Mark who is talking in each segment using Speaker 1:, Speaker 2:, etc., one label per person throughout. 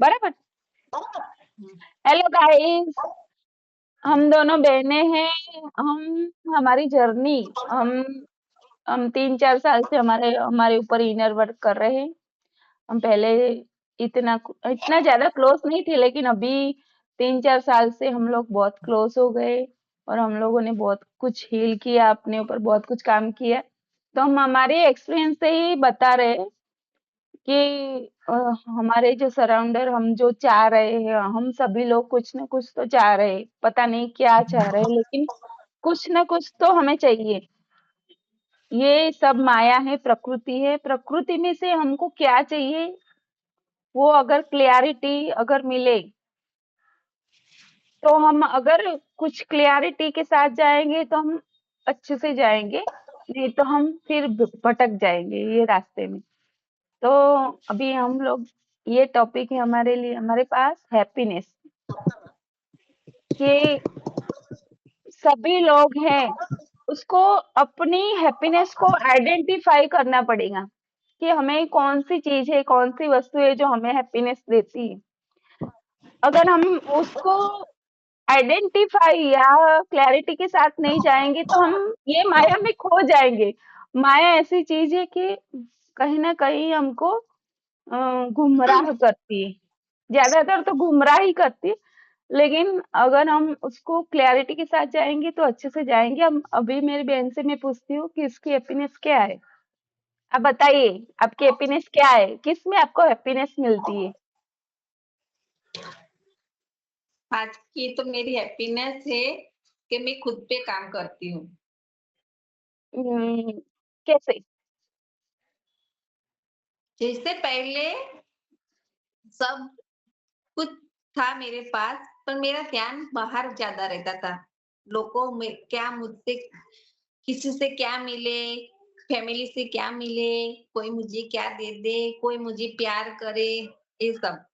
Speaker 1: बराबर।
Speaker 2: हम्म,
Speaker 1: hello guys, हम दोनों बहनें हैं। हमारी जर्नी, हम हम 3-4 साल से हमारे हमारे ऊपर इनर वर्क कर रहे हैं। हम पहले इतना इतना ज्यादा क्लोज नहीं थे, लेकिन अभी 3-4 साल से हम लोग बहुत क्लोज हो गए और हम लोगों ने बहुत कुछ हील किया, अपने ऊपर बहुत कुछ काम किया। तो हम हमारे एक्सपीरियंस से ही बता रहे हैं कि अ, हमारे जो सराउंडर, हम जो चाह रहे हैं, हम सभी लोग कुछ ना कुछ तो चाह रहे हैं। पता नहीं क्या चाह रहे हैं, लेकिन कुछ ना कुछ तो हमें चाहिए। ये सब माया है, प्रकृति है। प्रकृति में से हमको क्या चाहिए, वो अगर क्लियरिटी अगर मिले, तो हम अगर कुछ क्लियरिटी के साथ जाएंगे तो हम अच्छे से जाएंगे, नहीं तो हम फिर भटक जाएंगे ये रास्ते में। तो अभी हम लोग, ये टॉपिक है हमारे लिए, हमारे पास हैप्पीनेस, कि सभी लोग हैं, उसको अपनी हैप्पीनेस को आइडेंटिफाई करना पड़ेगा कि हमें कौन सी चीज है, कौन सी वस्तु है जो हमें हैप्पीनेस देती है। अगर हम उसको आइडेंटिफाई या क्लैरिटी के साथ नहीं जाएंगे तो हम ये माया में खो जाएंगे। माया ऐसी चीज है कि कहीं ना कहीं हमको गुमराह करती है, ज्यादातर तो गुमराह ही करती है। लेकिन अगर हम उसको क्लैरिटी के साथ जाएंगे तो अच्छे से जाएंगे। हम अभी मेरी बहन से मैं पूछती हूँ कि इसकी हैप्पीनेस क्या है। आप बताइए, आपकी हैप्पीनेस क्या है, किस में आपको हैप्पीनेस मिलती है?
Speaker 2: आज की तो मेरी हैप्पीनेस है कि मैं खुद पे काम करती हूँ।
Speaker 1: हम्म, कैसे?
Speaker 2: जैसे पहले सब कुछ था मेरे पास, पर मेरा ध्यान बाहर ज्यादा रहता था। लोगों में क्या, मुझसे किसी से क्या मिले, फैमिली से क्या मिले, कोई मुझे क्या दे दे, कोई मुझे प्यार करे, ये सब।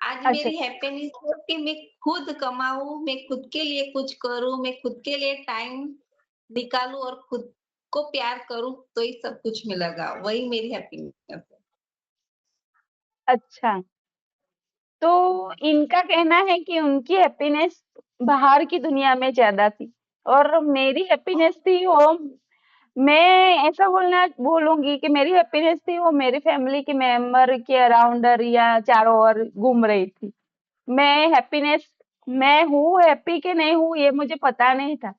Speaker 2: आज
Speaker 1: अच्छा,
Speaker 2: मेरी हैप्पीनेस है कि मैं खुद कमाऊँ, मैं खुद के लिए कुछ करूँ, मैं खुद के लिए टाइम निकालूँ और खुद को प्यार करूँ, तो ये सब कुछ मिलेगा। वही मेरी हैप्पीनेस है।
Speaker 1: अच्छा। तो इनका कहना है कि उनकी हैप्पीनेस बाहर की दुनिया में ज्यादा थी, और मेरी हैप्पीनेस थी वो, मैं ऐसा बोलूंगी कि मेरी हैप्पीनेस थी वो मेरी फैमिली के मेंबर के अराउंडर या चारों ओर घूम रही थी। मैं हैप्पीनेस, मैं हूँ हैप्पी कि नहीं हूँ ये मुझे पता नहीं था,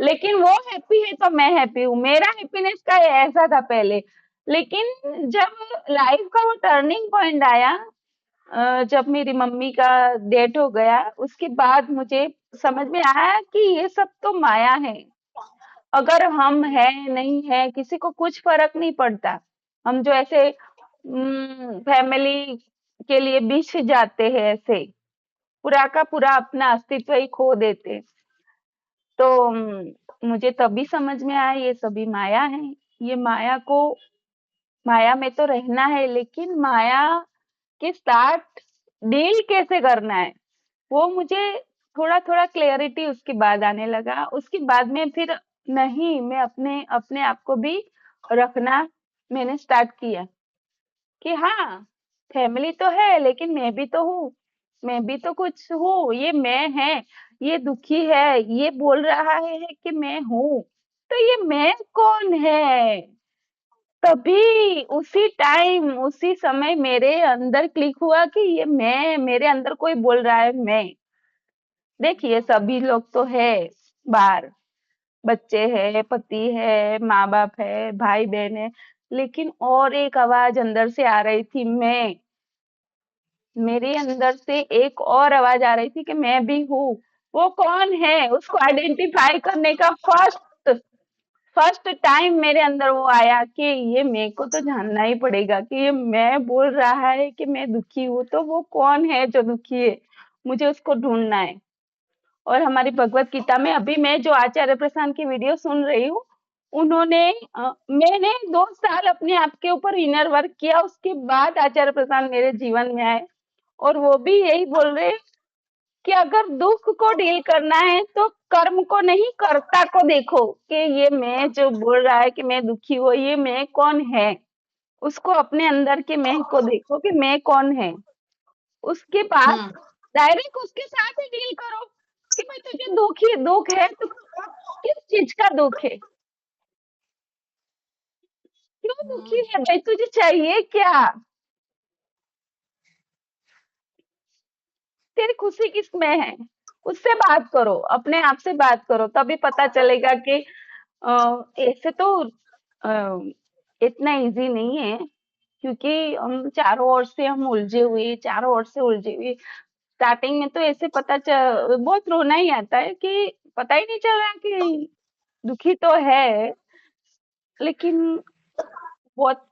Speaker 1: लेकिन वो हैप्पी है तो मैं हैप्पी हूँ। मेरा हैप्पीनेस का ऐसा था पहले। लेकिन जब लाइफ का वो टर्निंग पॉइंट आया, जब मेरी मम्मी का डेथ हो गया, उसके बाद मुझे समझ में आया कि ये सब तो माया है। अगर हम है नहीं है किसी को कुछ फर्क नहीं पड़ता। हम जो ऐसे फैमिली के लिए बिछ जाते हैं, ऐसे पूरा का पूरा अपना अस्तित्व ही खो देते। तो मुझे तभी समझ में आया ये सभी माया है। ये माया को, माया में तो रहना है, लेकिन माया के साथ डील कैसे करना है, वो मुझे थोड़ा थोड़ा क्लियरिटी उसके बाद आने लगा। उसके बाद में फिर नहीं, मैं अपने अपने आप को भी रखना मैंने स्टार्ट किया कि हाँ, फैमिली तो है लेकिन मैं भी तो हूँ, मैं भी तो कुछ हूँ। ये मैं है, ये दुखी है, ये बोल रहा है कि मैं हूँ, तो ये मैं कौन है? तभी उसी टाइम उसी समय मेरे अंदर क्लिक हुआ कि ये मैं, मेरे अंदर कोई बोल रहा है मैं। देखिए सभी लोग तो है बाहर, बच्चे हैं, पति है, माँ बाप है, भाई बहन है, लेकिन और एक आवाज अंदर से आ रही थी, मैं, मेरे अंदर से एक और आवाज आ रही थी कि मैं भी हूँ। वो कौन है, उसको आइडेंटिफाई करने का फर्स्ट फर्स्ट टाइम मेरे अंदर वो आया कि ये मेरे को तो जानना ही पड़ेगा कि ये मैं बोल रहा है कि मैं दुखी हूँ, तो वो कौन है जो दुखी है, मुझे उसको ढूंढना है। और हमारी भगवत गीता में अभी मैं जो आचार्य प्रसाद की वीडियो सुन रही हूँ, उन्होंने मैंने 2 साल अपने आप के ऊपर इनर वर्क किया, उसके बाद आचार्य प्रसाद मेरे जीवन में आए। और वो भी यही बोल रहे हैं कि अगर दुख को डील करना है तो कर्म को नहीं, कर्ता को देखो कि ये मैं जो बोल रहा है कि मैं दुखी हूँ, ये मैं कौन है। उसको अपने अंदर के मैं को देखो कि मैं कौन है। उसके बाद
Speaker 2: हम्म
Speaker 1: डायरेक्ट उसके साथ ही डील करो कि भाई तुझे दुख है तो किस चीज का दुख है, क्यों दुखी है भाई, तुझे चाहिए क्या, तेरी खुशी किसमें है, उससे बात करो, अपने आप से बात करो, तभी पता चलेगा कि ऐसे तो अ, इतना इजी नहीं है, क्योंकि हम चारों ओर से हम उलझे हुए, चारों ओर से उलझे हुए। स्टार्टिंग में तो ऐसे बहुत रोना ही आता है कि पता ही नहीं चल रहा कि दुखी तो है, लेकिन बहुत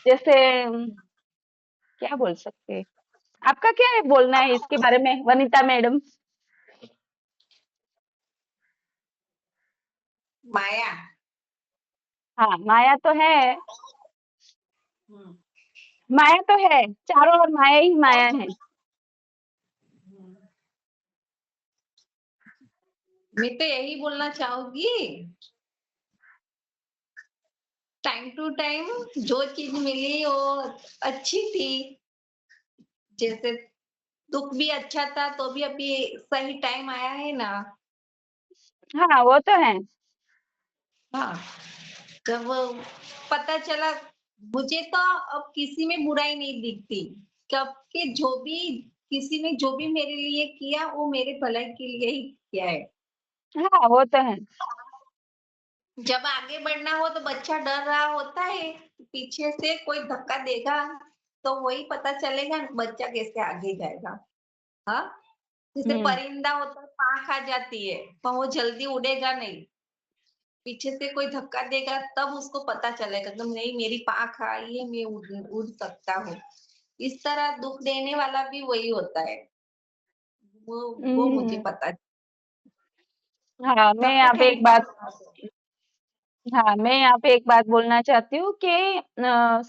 Speaker 1: जैसे क्या बोल सकते हैं। आपका क्या है बोलना है इसके बारे में वनीता मैडम?
Speaker 2: माया।
Speaker 1: हाँ, माया तो है,
Speaker 2: हम्म
Speaker 1: माया तो है, चारों ओर माया ही माया है।
Speaker 2: मैं तो यही बोलना चाहूंगी, टाइम टू टाइम जो चीज मिली वो अच्छी थी। जैसे दुख भी अच्छा था तो भी अभी सही टाइम आया है ना।
Speaker 1: हाँ, वो तो है।
Speaker 2: हाँ, जब पता चला, मुझे तो अब किसी में बुराई नहीं दिखती, कब के जो भी किसी ने जो भी मेरे लिए किया वो मेरे भलाई के लिए ही किया है।
Speaker 1: हाँ, वो तो है।
Speaker 2: जब आगे बढ़ना हो तो बच्चा डर रहा होता है, पीछे से कोई धक्का देगा तो वही पता चलेगा बच्चा कैसे आगे जाएगा। हाँ, जैसे
Speaker 1: हुँ,
Speaker 2: परिंदा होता है, पाँख आ जाती है पर वो जल्दी उड़ेगा नहीं, पीछे से कोई धक्का देगा तब उसको पता चलेगा कि नहीं मेरी पाँख आई है, मैं उड़ सकता हूँ। इस तरह दुख देने वाला भी वही होता है। वो वो मुझे
Speaker 1: हुँ,
Speaker 2: पता।
Speaker 1: हाँ, मैं
Speaker 2: सबका
Speaker 1: यहाँ पे एक
Speaker 2: कहने का
Speaker 1: बात
Speaker 2: मतलब है।
Speaker 1: हाँ, मैं यहाँ पे एक बात बोलना चाहती हूँ कि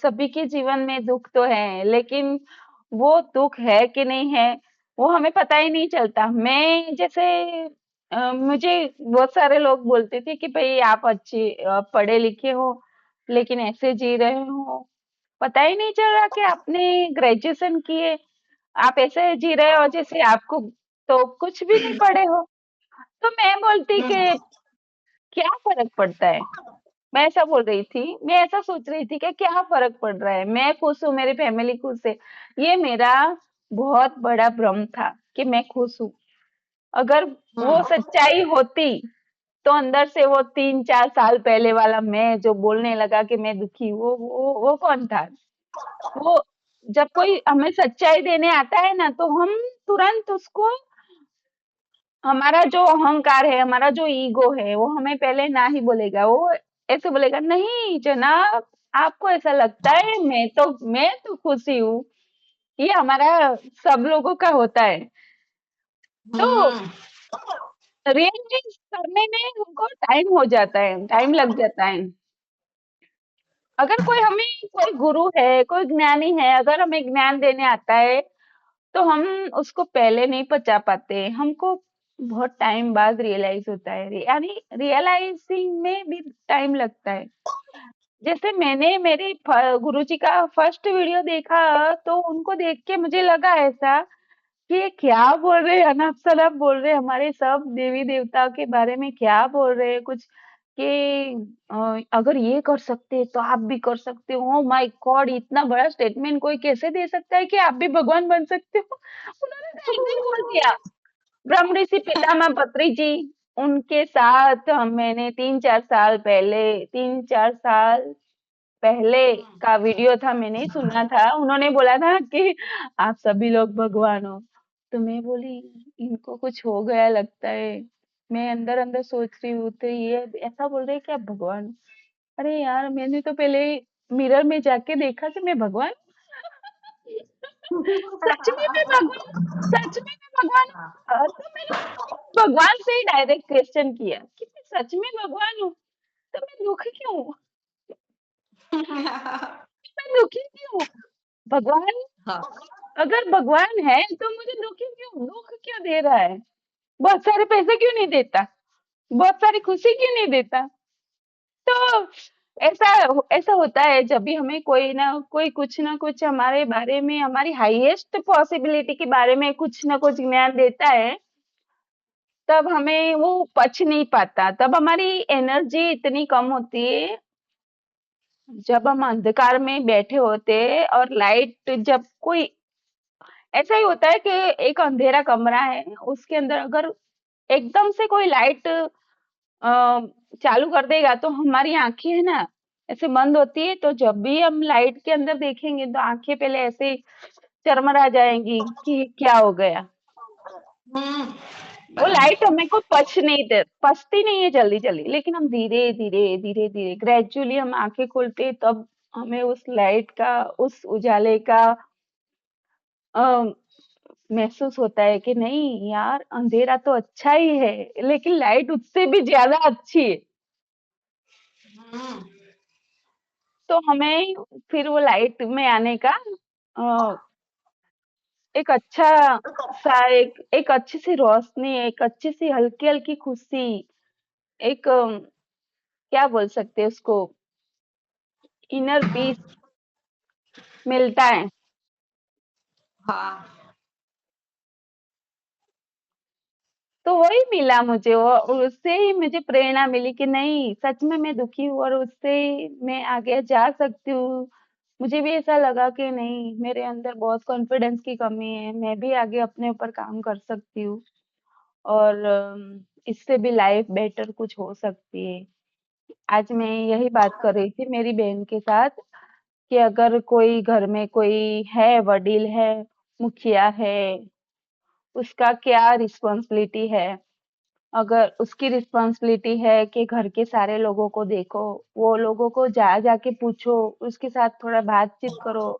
Speaker 1: सभी के जीवन में दुःख तो है, लेकिन वो दुःख है कि नहीं है, वो हमें पता ही नहीं चलता। मैं जैसे मुझे बहुत सारे लोग बोलते थे कि भई आप पढ़े लिखे हो, लेकिन ऐसे जी रहे हो, पता ही नहीं चल रहा कि आपने ग्रेजुएशन किए, आप ऐसे जी रहे हो जैसे आपको तो कुछ भी नहीं पढ़े हो। तो मैं बोलती
Speaker 2: हम्म
Speaker 1: कि क्या फ़र्क पड़ता है? मैं ऐसा बोल रही थी, मैं ऐसा सोच रही थी कि क्या फ़र्क पड़ रहा है? मैं खुश हूँ, मेरी फैमिली खुश है। ये मेरा बहुत बड़ा भ्रम था कि मैं खुश हूँ। अगर वो
Speaker 2: हम्म
Speaker 1: सच्चाई होती, तो अंदर से वो 3-4 साल पहले वाला मैं जो बोलने लगा कि मैं दुखी हूँ, वो कौन था? वो जब कोई हमें सच्चाई देने आता है ना, तो हम तुरंत उसको हमारा जो अहंकार है, हमारा जो ईगो है, वो हमें पहले ना ही बोलेगा। वो ऐसे बोलेगा, नहीं जनाब, आपको ऐसा लगता है, मैं तो खुशी हूँ। ये हमारा सब लोगों का होता है। तो
Speaker 2: हम्म
Speaker 1: रियलाइज करने में हमको टाइम हो जाता है, टाइम लग जाता है। अगर कोई गुरु है, कोई ज्ञानी है, अगर हमें ज्ञान देने आता है, तो हम उसको पहले नहीं पचा पाते, हमको बहुत टाइम बाद रियलाइज होता है, यानी रियलाइजिंग में भी टाइम लगता है। जैसे मैंने मेरे गुरुजी का फर्स्ट वीडियो देखा, तो उनको देख के मुझे लगा ऐसा कि ये क्या बोल रहे हैं, अनाप शनाप बोल रहे हैं, हमारे सब देवी देवता के बारे में क्या बोल रहे हैं कुछ कि अगर ये कर सकते हैं तो आप भी कर सकते हो। ओ माय गॉड, इतना बड़ा स्टेटमेंट कोई कैसे दे सकता है कि आप भी भगवान बन सकते हो? उन्होंने तो ऐसे ही बोल दिया। ब्रह्म ऋषि पितामह पत्री जी, उनके साथ मैंने 3-4 साल पहले का वीडियो था, मैंने सुना था, उन्होंने बोला था कि आप सभी लोग भगवान हो। तो मैं बोली, इनको कुछ हो गया लगता है। मैं अंदर अंदर सोच रही हूँ, तो ये ऐसा बोल रहे हैं कि आप भगवान हो। अरे यार, मैंने तो पहले मिरर में जाके देखा कि मैं भगवान हूँ। सच में मैं भगवान सच में मैं भगवान हूँ। तो मैंने भगवान से ही डायरेक्ट क्वेश्चन किया कि मैं सच में भगवान हूँ, तो मैं दुखी क्यों हूँ? मैं दुखी क्यों हूँ? भगवान
Speaker 2: हाँ।
Speaker 1: अगर भगवान है तो मुझे दुख क्यों दे रहा है? बहुत सारे पैसे क्यों नहीं देता? बहुत सारी खुशी क्यों नहीं देता? तो ऐसा ऐसा होता है जब भी हमें कोई ना कुछ हमारे बारे में, हमारी हाईएस्ट पॉसिबिलिटी के बारे में कुछ ना कुछ ज्ञान देता है, तब हमें वो पच नहीं पाता, तब हमारी एनर्जी इतनी कम होती है। जब हम अंधकार में बैठे होते हैं और लाइट जब कोई, ऐसा ही होता है कि एक अंधेरा कमरा है, उसके अंदर अगर एकदम से कोई लाइट चालू कर देगा तो हमारी आंखें है ना ऐसे बंद होती है, तो जब भी हम लाइट के अंदर देखेंगे तो आंखें पहले ऐसे चरमरा जाएंगी कि क्या हो गया।
Speaker 2: हम्म।
Speaker 1: वो
Speaker 2: बराबर।
Speaker 1: लाइट हमें को पचती नहीं है जल्दी जल्दी, लेकिन हम धीरे धीरे धीरे धीरे ग्रेजुअली हम आंखें खोलते हैं, तब हमें उस लाइट का, उस उजाले का अ, महसूस होता है कि नहीं यार, अंधेरा तो अच्छा ही है लेकिन लाइट उससे भी ज्यादा अच्छी है।
Speaker 2: हम्म।
Speaker 1: तो हमें फिर वो लाइट में आने का अ, एक अच्छा सा एक अच्छी सी रोशनी, एक अच्छी सी हल्की हल्की खुशी, एक क्या बोल सकते हैं उसको, इनर पीस मिलता है।
Speaker 2: हाँ।
Speaker 1: तो वही मिला मुझे, वो उससे ही मुझे प्रेरणा मिली कि नहीं सच में मैं दुखी हूँ और उससे मैं आगे जा सकती हूँ। मुझे भी ऐसा लगा कि नहीं, मेरे अंदर बहुत कॉन्फिडेंस की कमी है, मैं भी आगे अपने ऊपर काम कर सकती हूँ और इससे भी लाइफ बेटर कुछ हो सकती है। आज मैं यही बात कर रही थी मेरी बहन के साथ कि अगर कोई घर में कोई है, वडील है, मुखिया है, उसका क्या रिस्पॉन्सिबिलिटी है। अगर उसकी रिस्पॉन्सिबिलिटी है कि घर के सारे लोगों को देखो, वो लोगों को जा जाके पूछो, उसके साथ थोड़ा बातचीत करो,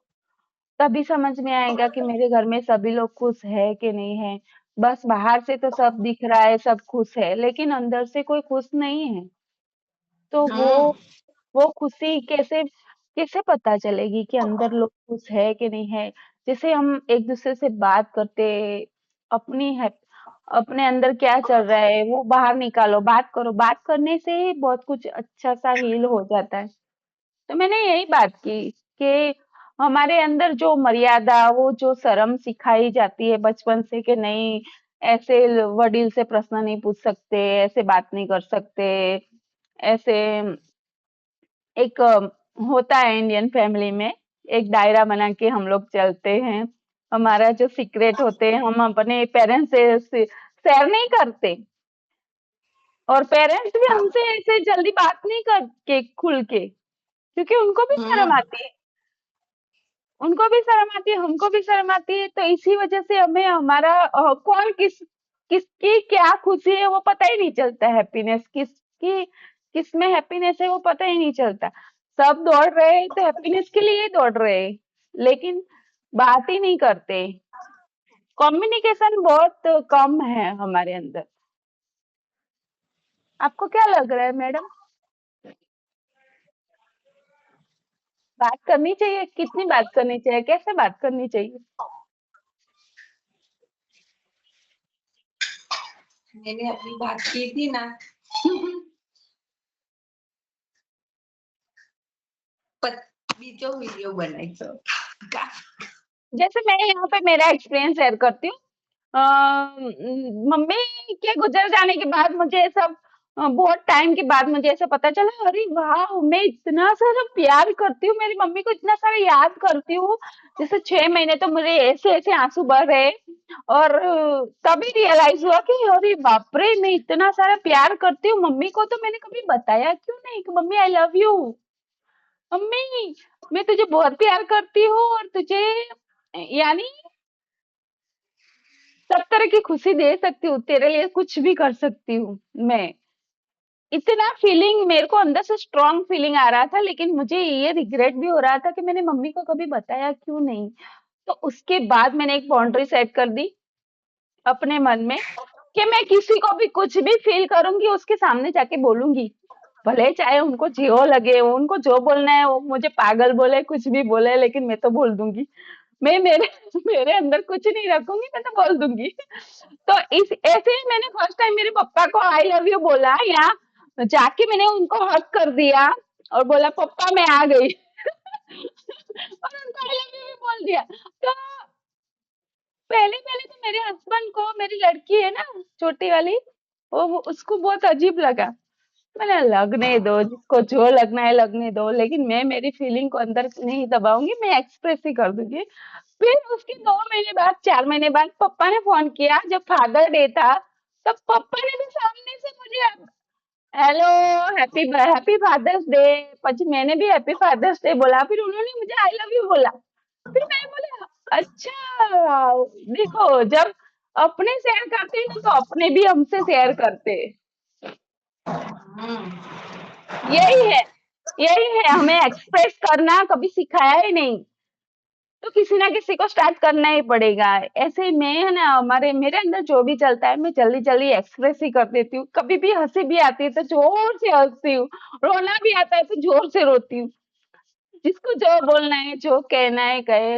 Speaker 1: तभी समझ में आएगा कि मेरे घर में सभी लोग खुश है कि नहीं है। बस बाहर से तो सब दिख रहा है, सब खुश है, लेकिन अंदर से कोई खुश नहीं है। तो
Speaker 2: हम्म।
Speaker 1: वो खुशी कैसे कैसे पता चलेगी कि अंदर लोग खुश है कि नहीं है। जैसे हम एक दूसरे से बात करते, अपनी है, अपने अंदर क्या चल रहा है वो बाहर निकालो, बात करो, बात करने से ही बहुत कुछ अच्छा सा हील हो जाता है। तो मैंने यही बात की कि हमारे अंदर जो मर्यादा, वो जो शर्म सिखाई जाती है बचपन से कि नहीं, ऐसे वडील से प्रश्न नहीं पूछ सकते, ऐसे बात नहीं कर सकते, ऐसे एक होता है इंडियन फैमिली में, एक दायरा बना के हम लोग चलते हैं। हमारा जो सीक्रेट होते हैं हम अपने पेरेंट्स से शेयर नहीं करते, और पेरेंट्स भी
Speaker 2: हाँ।
Speaker 1: हमसे ऐसे जल्दी बात नहीं करके खुल के, क्योंकि उनको भी शर्म
Speaker 2: हम्म।
Speaker 1: आती है, उनको भी शर्म आती है, हमको भी शर्म आती है। तो इसी वजह से हमें हमारा कौन किसकी क्या खुशी है वो पता ही नहीं चलता, हैप्पीनेस किसकी, किस में हैप्पीनेस है वो पता ही नहीं चलता। सब दौड़ रहे हैं तो हैप्पीनेस के लिए ही दौड़ रहे हैं, लेकिन बात ही नहीं करते। कम्युनिकेशन बहुत कम है हमारे अंदर। आपको क्या लग रहा है मैडम? बात करनी चाहिए, कितनी बात करनी चाहिए, कैसे बात करनी चाहिए?
Speaker 2: मैंने अपनी बात की थी ना। बीजो वीडियो बनाई तो
Speaker 1: जैसे मैं यहाँ पे मेरा एक्सपीरियंस शेयर करती हूँ। मम्मी के गुजर जाने के बाद मुझे सब बहुत टाइम के बाद मुझे ऐसा पता चला, अरे वाह मैं इतना सारा प्यार करती हूँ मेरी मम्मी को, इतना सारा याद करती हूँ। जैसे 6 महीने तो मुझे ऐसे ऐसे आंसू बह रहे, और तभी रियलाइज हुआ कि अरे बाप रे, मैं इतना सारा प्यार करती हूँ मम्मी को, तो मैंने कभी बताया क्यों नहीं कि mummy I love you. Mummy मैं तुझे बहुत प्यार करती हूँ, और तुझे यानी सब तरह की खुशी दे सकती हूँ, तेरे लिए कुछ भी कर सकती हूँ मैं। इतना फीलिंग मेरे को अंदर से स्ट्रांग फीलिंग आ रहा था, लेकिन मुझे ये रिग्रेट भी हो रहा था कि मैंने मम्मी को कभी बताया क्यों नहीं। तो उसके बाद मैंने एक बाउंड्री सेट कर दी अपने मन में कि मैं किसी को भी कुछ भी फील करूंगी उसके सामने जाके बोलूंगी, भले चाहे उनको जो लगे, उनको जो बोलना है वो मुझे पागल बोले, कुछ भी बोले, लेकिन मैं तो बोल दूंगी। मैं मेरे मेरे अंदर कुछ नहीं रखूंगी, मैं तो बोल दूंगी। तो इस ऐसे ही मैंने फर्स्ट टाइम मेरे पापा को आई लव यू बोला, या जाके मैंने उनको हग कर दिया, और बोला पप्पा मैं आ गई। और उनको आई लव यू भी बोल दिया। तो पहले पहले तो मेरे हस्बैंड को मेरी लड़की है ना, छोटी वाली, वो उसको बहुत अजीब लगा। मैंने लगने दो, जिसको जो लगना है लगने दो, लेकिन मैं मेरी फीलिंग को अंदर से नहीं दबाऊंगी, मैं एक्सप्रेस ही कर दूंगी। फिर उसके 2 महीने बाद, 4 महीने बाद पापा ने फोन किया, जब फादर डे था, तब पापा ने भी सामने से मुझे hello, happy happy father's day. પછી मैंने भी हैप्पी फादर्स डे बोला, फिर उन्होंने मुझे आई लव यू बोला। फिर मैं बोले अच्छा, देखो जब अपने शेयर करते हैं ना, तो अपने भी हमसे शेयर करते हैं।
Speaker 2: हम्म।
Speaker 1: यही है, यही है, हमें एक्सप्रेस करना कभी सिखाया ही नहीं, तो किसी ना किसी को स्टार्ट करना ही पड़ेगा। ऐसे ही मैं है ना, हमारे मेरे अंदर जो भी चलता है मैं जल्दी जल्दी एक्सप्रेस ही कर देती हूँ। कभी भी हंसी भी आती है तो जोर से हंसती हूँ, रोना भी आता है तो जोर से रोती हूँ। जिसको जो बोलना है, जो कहना है कहे,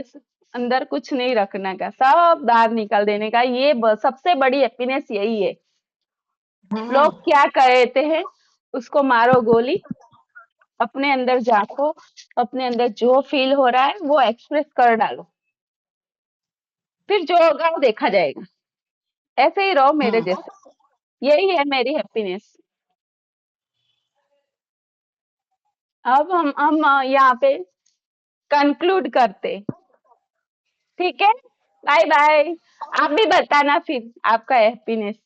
Speaker 1: अंदर कुछ नहीं रखने का, सब बाहर निकाल देने का। ये सबसे बड़ी हैप्पीनेस यही है।
Speaker 2: हम्म।
Speaker 1: लोग क्या कहते हैं, उसको मारो गोली, अपने अंदर झांको, अपने अंदर जो फील हो रहा है वो एक्सप्रेस कर डालो, फिर जो होगा वो देखा जाएगा। ऐसे ही रहो मेरे
Speaker 2: हम्म।
Speaker 1: जैसे। यही है मेरी हैप्पीनेस। अब हम यहाँ पे कंक्लूड करते। ठीक है, बाय बाय। आप भी बताना फिर आपका हैप्पीनेस।